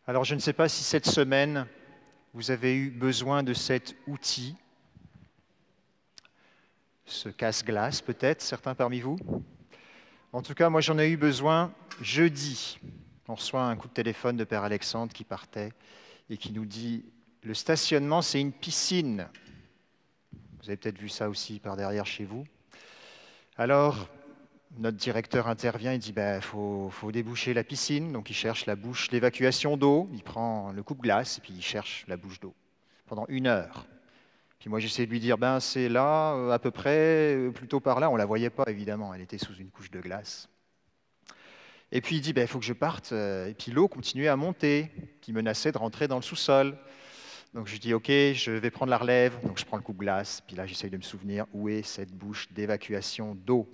Alors, je ne sais pas si cette semaine, vous avez eu besoin de cet outil, ce casse-glace peut-être, certains parmi vous. En tout cas, moi j'en ai eu besoin jeudi. On reçoit un coup de téléphone de Père Alexandre qui partait et qui nous dit « Le stationnement, c'est une piscine ». Vous avez peut-être vu ça aussi par derrière chez vous. Alors, notre directeur intervient et dit « faut déboucher la piscine ». Donc il cherche la bouche d'évacuation d'eau, il prend le coupe-glace et puis il cherche la bouche d'eau pendant 1 heure. Puis moi j'essaie de lui dire « c'est là, à peu près, plutôt par là ». On ne la voyait pas évidemment, elle était sous une couche de glace. Et puis il dit « faut que je parte ». Et puis l'eau continuait à monter, qui menaçait de rentrer dans le sous-sol. Donc je dis « ok, je vais prendre la relève ». Donc je prends le coupe-glace, puis là j'essaie de me souvenir où est cette bouche d'évacuation d'eau.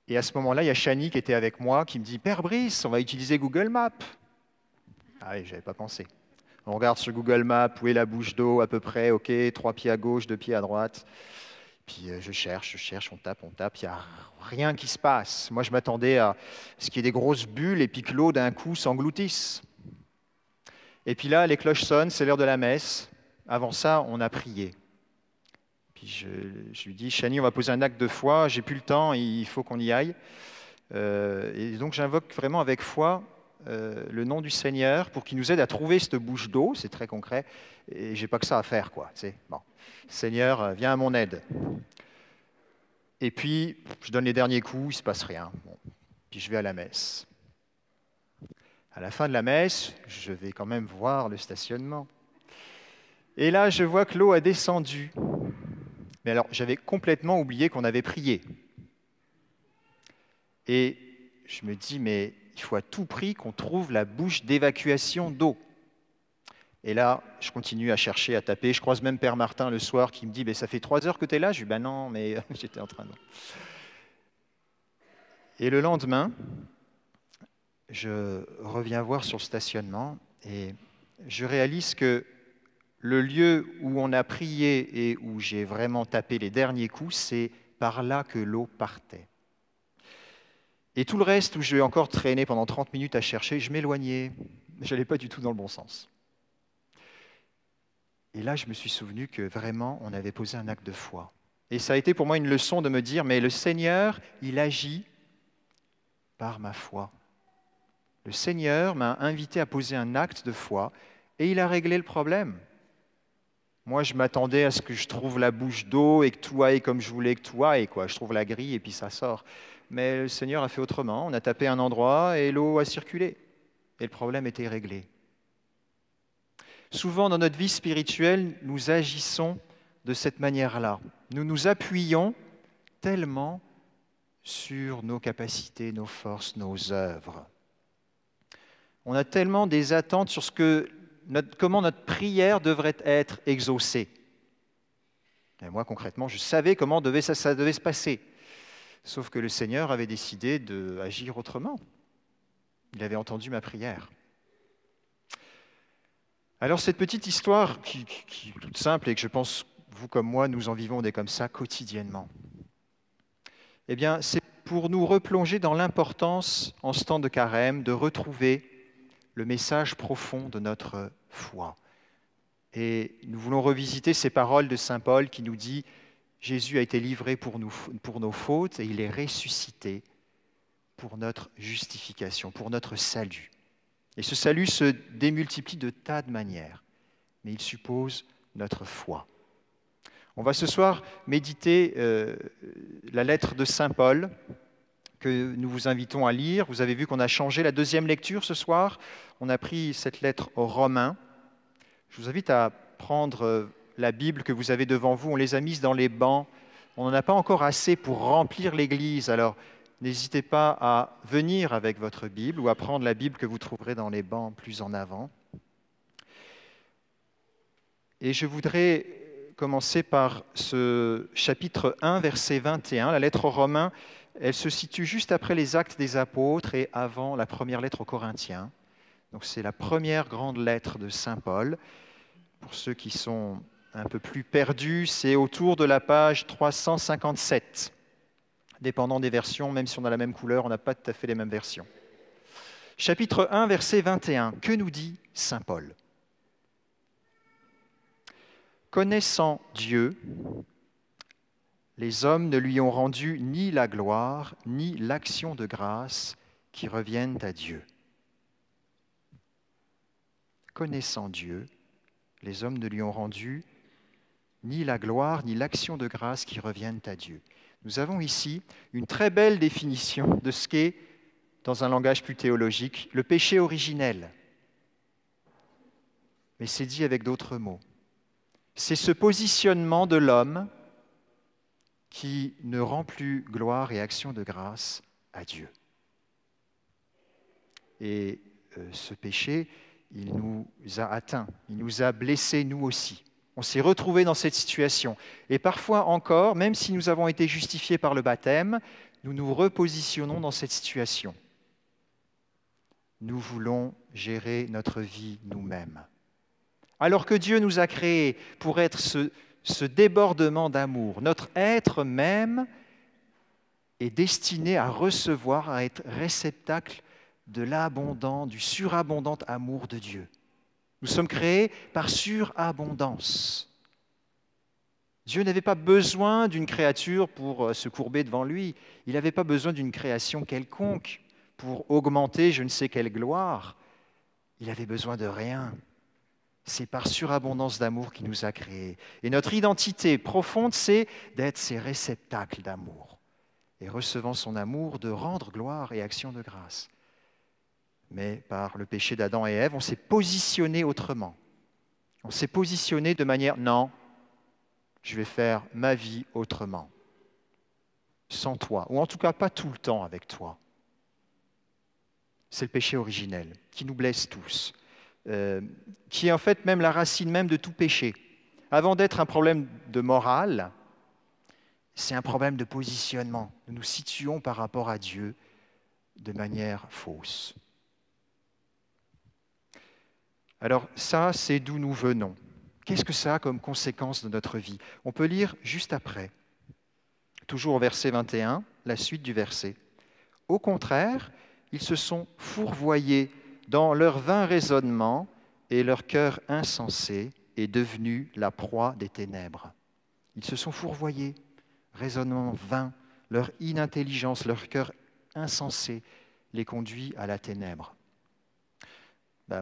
Et à ce moment-là, il y a Chani qui était avec moi, qui me dit « Père Brice, on va utiliser Google Maps ». Ah oui, je n'avais pas pensé. On regarde sur Google Maps, où est la bouche d'eau à peu près, ok, 3 pieds à gauche, 2 pieds à droite. Puis je cherche, on tape, il n'y a rien qui se passe. Moi, je m'attendais à ce qu'il y ait des grosses bulles et puis que l'eau d'un coup s'engloutisse. Et puis là, les cloches sonnent, c'est l'heure de la messe. Avant ça, on a prié. Puis je lui dis, Chani, on va poser un acte de foi, j'ai plus le temps, il faut qu'on y aille. Et donc j'invoque vraiment avec foi le nom du Seigneur pour qu'il nous aide à trouver cette bouche d'eau, c'est très concret, et j'ai pas que ça à faire, quoi. Bon. Seigneur, viens à mon aide. Et puis, je donne les derniers coups, il ne se passe rien. Bon. Puis je vais à la messe. À la fin de la messe, je vais quand même voir le stationnement. Et là, je vois que l'eau a descendu. Mais alors, j'avais complètement oublié qu'on avait prié. Et je me dis, mais il faut à tout prix qu'on trouve la bouche d'évacuation d'eau. Et là, je continue à chercher, à taper. Je croise même Père Martin le soir qui me dit, ça fait 3 heures que tu es là. Je lui dis, non, mais j'étais en train de... Et le lendemain, je reviens voir sur le stationnement et je réalise que le lieu où on a prié et où j'ai vraiment tapé les derniers coups, c'est par là que l'eau partait. Et tout le reste, où je vais encore traîner pendant 30 minutes à chercher, je m'éloignais. Je n'allais pas du tout dans le bon sens. Et là, je me suis souvenu que vraiment, on avait posé un acte de foi. Et ça a été pour moi une leçon de me dire, mais le Seigneur, il agit par ma foi. Le Seigneur m'a invité à poser un acte de foi et il a réglé le problème. Moi, je m'attendais à ce que je trouve la bouche d'eau et que tout aille comme je voulais que tout aille, quoi. Je trouve la grille et puis ça sort. Mais le Seigneur a fait autrement. On a tapé un endroit et l'eau a circulé. Et le problème était réglé. Souvent, dans notre vie spirituelle, nous agissons de cette manière-là. Nous nous appuyons tellement sur nos capacités, nos forces, nos œuvres. On a tellement des attentes sur comment notre prière devrait être exaucée. Et moi, concrètement, je savais comment ça devait se passer. Sauf que le Seigneur avait décidé d'agir autrement. Il avait entendu ma prière. Alors cette petite histoire qui est toute simple et que je pense, vous comme moi, nous en vivons des comme ça quotidiennement, eh bien, c'est pour nous replonger dans l'importance, en ce temps de carême, de retrouver le message profond de notre foi. Et nous voulons revisiter ces paroles de saint Paul qui nous dit « Jésus a été livré pour nos fautes et il est ressuscité pour notre justification, pour notre salut. » Et ce salut se démultiplie de tas de manières, mais il suppose notre foi. On va ce soir méditer la lettre de saint Paul que nous vous invitons à lire. Vous avez vu qu'on a changé la deuxième lecture ce soir. On a pris cette lettre aux Romains. Je vous invite à prendre la Bible que vous avez devant vous. On les a mises dans les bancs. On n'en a pas encore assez pour remplir l'église. Alors, n'hésitez pas à venir avec votre Bible ou à prendre la Bible que vous trouverez dans les bancs plus en avant. Et je voudrais commencer par ce chapitre 1, verset 21. La lettre aux Romains, elle se situe juste après les Actes des Apôtres et avant la première lettre aux Corinthiens. Donc c'est la première grande lettre de saint Paul. Pour ceux qui sont un peu plus perdus, c'est autour de la page 357. Dépendant des versions, même si on a la même couleur, on n'a pas tout à fait les mêmes versions. Chapitre 1, verset 21. Que nous dit saint Paul ? Connaissant Dieu, les hommes ne lui ont rendu ni la gloire, ni l'action de grâce qui reviennent à Dieu. Connaissant Dieu, les hommes ne lui ont rendu ni la gloire, ni l'action de grâce qui reviennent à Dieu. Nous avons ici une très belle définition de ce qu'est, dans un langage plus théologique, le péché originel. Mais c'est dit avec d'autres mots. C'est ce positionnement de l'homme qui ne rend plus gloire et action de grâce à Dieu. Et ce péché, il nous a atteints, il nous a blessés nous aussi. On s'est retrouvés dans cette situation. Et parfois encore, même si nous avons été justifiés par le baptême, nous nous repositionnons dans cette situation. Nous voulons gérer notre vie nous-mêmes. Alors que Dieu nous a créés pour être ce débordement d'amour, notre être même est destiné à recevoir, à être réceptacle de l'abondant, du surabondant amour de Dieu. Nous sommes créés par surabondance. Dieu n'avait pas besoin d'une créature pour se courber devant lui. Il n'avait pas besoin d'une création quelconque pour augmenter je ne sais quelle gloire. Il avait besoin de rien. C'est par surabondance d'amour qu'il nous a créés. Et notre identité profonde, c'est d'être ces réceptacles d'amour. Et recevant son amour, de rendre gloire et action de grâce. Mais par le péché d'Adam et Ève, on s'est positionné autrement. On s'est positionné de manière, non, je vais faire ma vie autrement, sans toi, ou en tout cas pas tout le temps avec toi. C'est le péché originel qui nous blesse tous, qui est en fait même la racine même de tout péché. Avant d'être un problème de morale, c'est un problème de positionnement. Nous nous situons par rapport à Dieu de manière fausse. Alors ça, c'est d'où nous venons. Qu'est-ce que ça a comme conséquence de notre vie ? On peut lire juste après, toujours au verset 21, la suite du verset. Au contraire, ils se sont fourvoyés dans leur vain raisonnement et leur cœur insensé est devenu la proie des ténèbres. Ils se sont fourvoyés, raisonnement vain, leur inintelligence, leur cœur insensé les conduit à la ténèbre.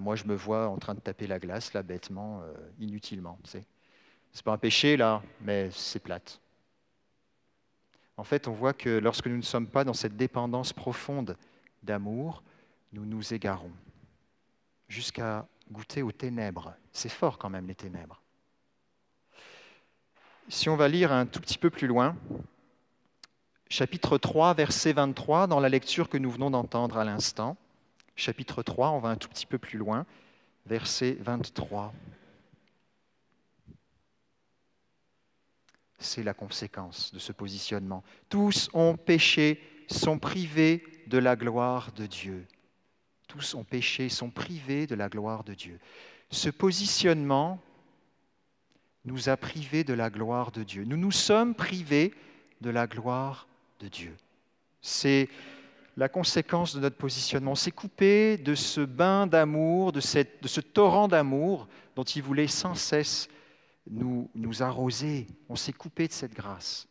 Moi, je me vois en train de taper la glace, là, bêtement, inutilement. Tu sais. C'est pas un péché, là, mais c'est plate. En fait, on voit que lorsque nous ne sommes pas dans cette dépendance profonde d'amour, nous nous égarons jusqu'à goûter aux ténèbres. C'est fort quand même, les ténèbres. Si on va lire un tout petit peu plus loin, chapitre 3, verset 23, dans la lecture que nous venons d'entendre à l'instant, chapitre 3, on va un tout petit peu plus loin, verset 23. C'est la conséquence de ce positionnement. Tous ont péché, sont privés de la gloire de Dieu. Tous ont péché, sont privés de la gloire de Dieu. Ce positionnement nous a privés de la gloire de Dieu. Nous nous sommes privés de la gloire de Dieu. C'est la conséquence de notre positionnement. On s'est coupé de ce bain d'amour, de ce torrent d'amour dont il voulait sans cesse nous arroser. On s'est coupé de cette grâce.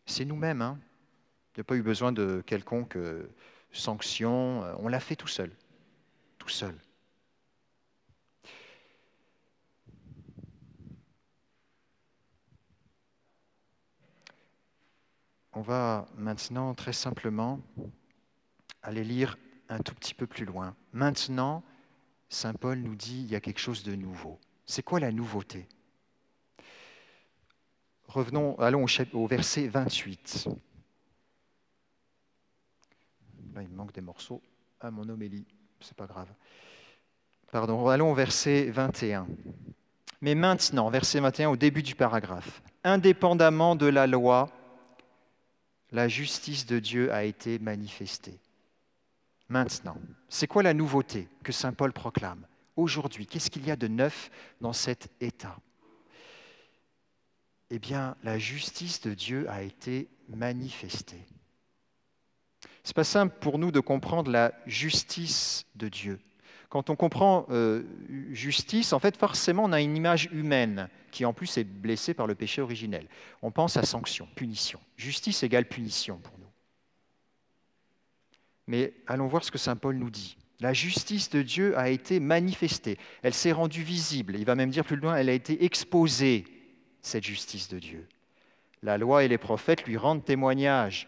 C'est nous-mêmes. Il n'y a pas eu besoin de quelconque sanction. On l'a fait tout seul. Tout seul. On va maintenant très simplement aller lire un tout petit peu plus loin. Maintenant, saint Paul nous dit qu'il y a quelque chose de nouveau. C'est quoi la nouveauté ? Allons au verset 28. Là, il me manque des morceaux à mon homélie, c'est pas grave. Pardon, allons au verset 21. Mais maintenant, verset 21, au début du paragraphe, indépendamment de la loi, la justice de Dieu a été manifestée. Maintenant, c'est quoi la nouveauté que saint Paul proclame ? Aujourd'hui, qu'est-ce qu'il y a de neuf dans cet état ? Eh bien, la justice de Dieu a été manifestée. Ce n'est pas simple pour nous de comprendre la justice de Dieu. Quand on comprend justice, en fait, forcément, on a une image humaine qui, en plus, est blessée par le péché originel. On pense à sanction, punition. Justice égale punition pour nous. Mais allons voir ce que saint Paul nous dit. La justice de Dieu a été manifestée. Elle s'est rendue visible. Il va même dire plus loin, elle a été exposée, cette justice de Dieu. La loi et les prophètes lui rendent témoignage.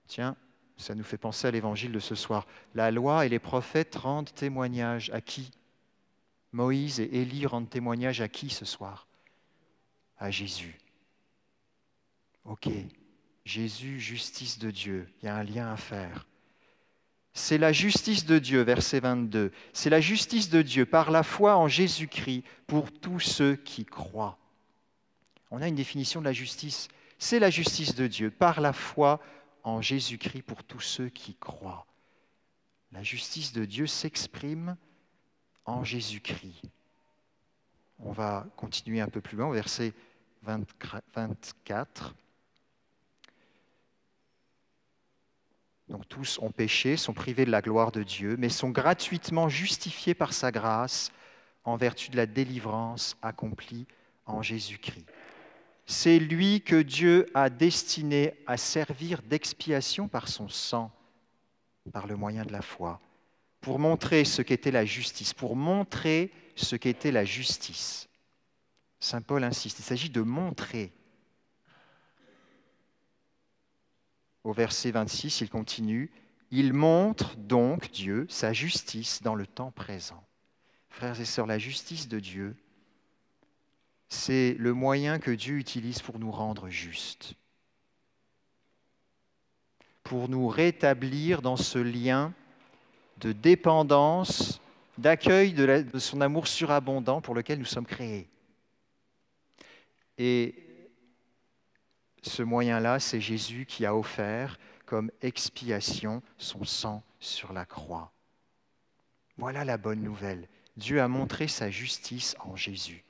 Tiens, ça nous fait penser à l'évangile de ce soir. La loi et les prophètes rendent témoignage à qui? Moïse et Élie rendent témoignage à qui ce soir? À Jésus. Ok, Jésus, justice de Dieu, il y a un lien à faire. C'est la justice de Dieu, verset 22. C'est la justice de Dieu par la foi en Jésus-Christ pour tous ceux qui croient. On a une définition de la justice. C'est la justice de Dieu par la foi en Jésus-Christ pour tous ceux qui croient. La justice de Dieu s'exprime en Jésus-Christ. On va continuer un peu plus loin au verset 24. Donc tous ont péché, sont privés de la gloire de Dieu, mais sont gratuitement justifiés par sa grâce en vertu de la délivrance accomplie en Jésus-Christ. C'est lui que Dieu a destiné à servir d'expiation par son sang, par le moyen de la foi, pour montrer ce qu'était la justice, pour montrer ce qu'était la justice. Saint Paul insiste, il s'agit de montrer. Au verset 26, il continue, « Il montre donc, Dieu, sa justice dans le temps présent. » Frères et sœurs, la justice de Dieu, c'est le moyen que Dieu utilise pour nous rendre justes, pour nous rétablir dans ce lien de dépendance, d'accueil de son amour surabondant pour lequel nous sommes créés. Et ce moyen-là, c'est Jésus qui a offert comme expiation son sang sur la croix. Voilà la bonne nouvelle. Dieu a montré sa justice en Jésus.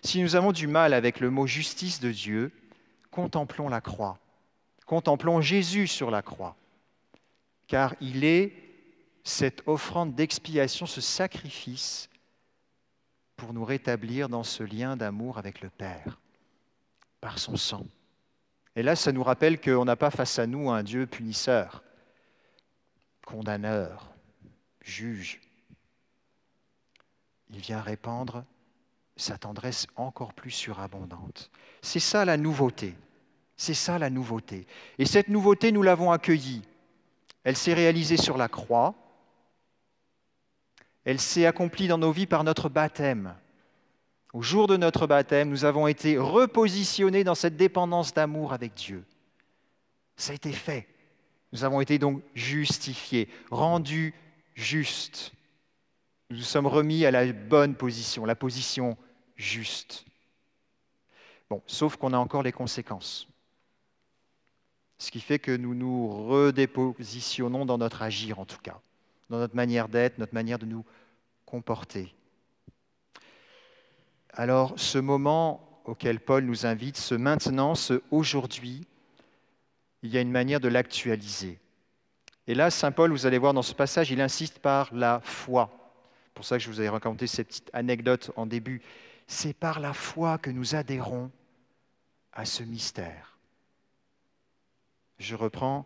Si nous avons du mal avec le mot justice de Dieu, contemplons la croix. Contemplons Jésus sur la croix. Car il est cette offrande d'expiation, ce sacrifice pour nous rétablir dans ce lien d'amour avec le Père, par son sang. Et là, ça nous rappelle qu'on n'a pas face à nous un Dieu punisseur, condamneur, juge. Il vient répandre sa tendresse encore plus surabondante. C'est ça la nouveauté. C'est ça la nouveauté. Et cette nouveauté, nous l'avons accueillie. Elle s'est réalisée sur la croix. Elle s'est accomplie dans nos vies par notre baptême. Au jour de notre baptême, nous avons été repositionnés dans cette dépendance d'amour avec Dieu. Ça a été fait. Nous avons été donc justifiés, rendus justes. Nous nous sommes remis à la bonne position, la position juste. Bon, sauf qu'on a encore les conséquences. Ce qui fait que nous nous redépositionnons dans notre agir, en tout cas, dans notre manière d'être, notre manière de nous comporter. Alors, ce moment auquel Paul nous invite, ce maintenant, ce aujourd'hui, il y a une manière de l'actualiser. Et là, saint Paul, vous allez voir dans ce passage, il insiste par la foi. C'est pour ça que je vous ai raconté cette petite anecdote en début. C'est par la foi que nous adhérons à ce mystère. Je reprends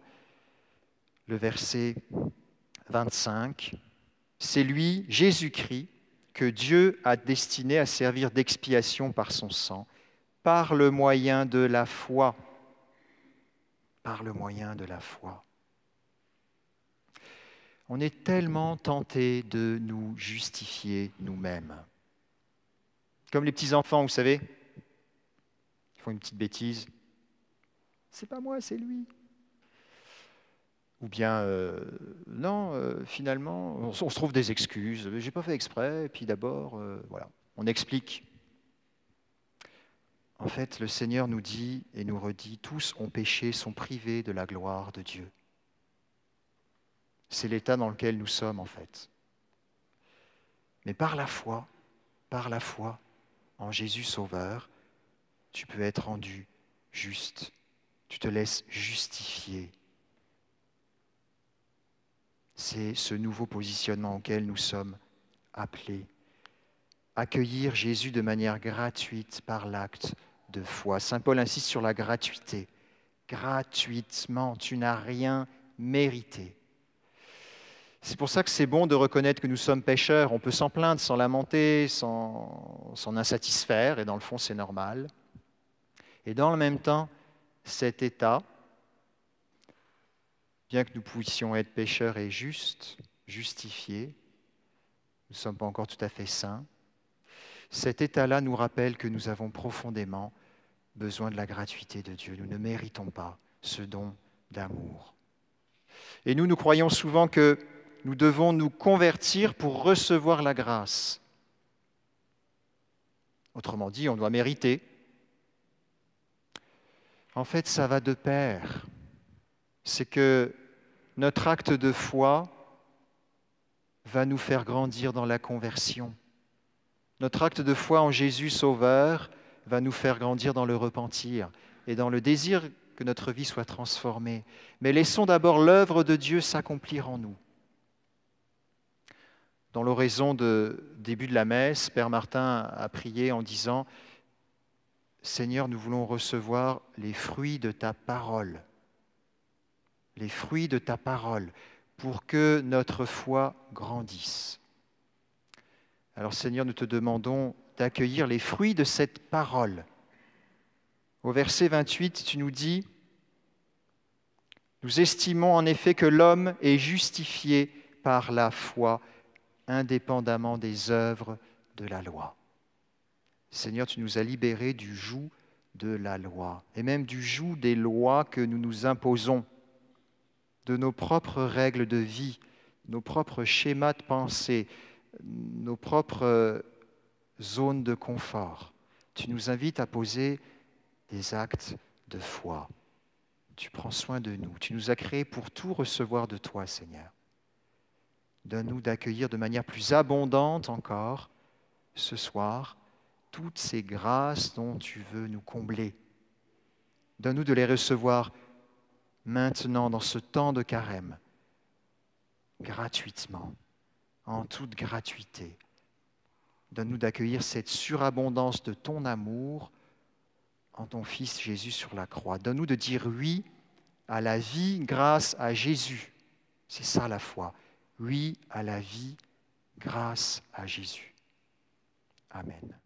le verset 25. C'est lui, Jésus-Christ, que Dieu a destiné à servir d'expiation par son sang, par le moyen de la foi. Par le moyen de la foi. On est tellement tenté de nous justifier nous-mêmes. Comme les petits-enfants, vous savez, ils font une petite bêtise. C'est pas moi, c'est lui. Ou bien, finalement, on se trouve des excuses. J'ai pas fait exprès, et puis d'abord, voilà, on explique. En fait, le Seigneur nous dit et nous redit, tous ont péché, sont privés de la gloire de Dieu. C'est l'état dans lequel nous sommes, en fait. Mais par la foi, en Jésus Sauveur, tu peux être rendu juste. Tu te laisses justifier. C'est ce nouveau positionnement auquel nous sommes appelés. Accueillir Jésus de manière gratuite par l'acte de foi. Saint Paul insiste sur la gratuité. Gratuitement, tu n'as rien mérité. C'est pour ça que c'est bon de reconnaître que nous sommes pécheurs. On peut s'en plaindre, s'en lamenter, s'en insatisfaire, et dans le fond, c'est normal. Et dans le même temps, cet état, bien que nous puissions être pécheurs et justes, justifiés, nous ne sommes pas encore tout à fait saints, cet état-là nous rappelle que nous avons profondément besoin de la gratuité de Dieu. Nous ne méritons pas ce don d'amour. Et nous croyons souvent que nous devons nous convertir pour recevoir la grâce. Autrement dit, on doit mériter. En fait, ça va de pair. C'est que notre acte de foi va nous faire grandir dans la conversion. Notre acte de foi en Jésus Sauveur va nous faire grandir dans le repentir et dans le désir que notre vie soit transformée. Mais laissons d'abord l'œuvre de Dieu s'accomplir en nous. Dans l'oraison de début de la messe, Père Martin a prié en disant « Seigneur, nous voulons recevoir les fruits de ta parole. Les fruits de ta parole, pour que notre foi grandisse. » Alors Seigneur, nous te demandons d'accueillir les fruits de cette parole. Au verset 28, tu nous dis « Nous estimons en effet que l'homme est justifié par la foi, indépendamment des œuvres de la loi. » Seigneur, tu nous as libérés du joug de la loi, et même du joug des lois que nous nous imposons, de nos propres règles de vie, nos propres schémas de pensée, nos propres zones de confort. Tu nous invites à poser des actes de foi. Tu prends soin de nous. Tu nous as créés pour tout recevoir de toi, Seigneur. Donne-nous d'accueillir de manière plus abondante encore, ce soir, toutes ces grâces dont tu veux nous combler. Donne-nous de les recevoir maintenant, dans ce temps de carême, gratuitement, en toute gratuité. Donne-nous d'accueillir cette surabondance de ton amour en ton Fils Jésus sur la croix. Donne-nous de dire oui à la vie grâce à Jésus. C'est ça la foi. Oui à la vie grâce à Jésus. Amen.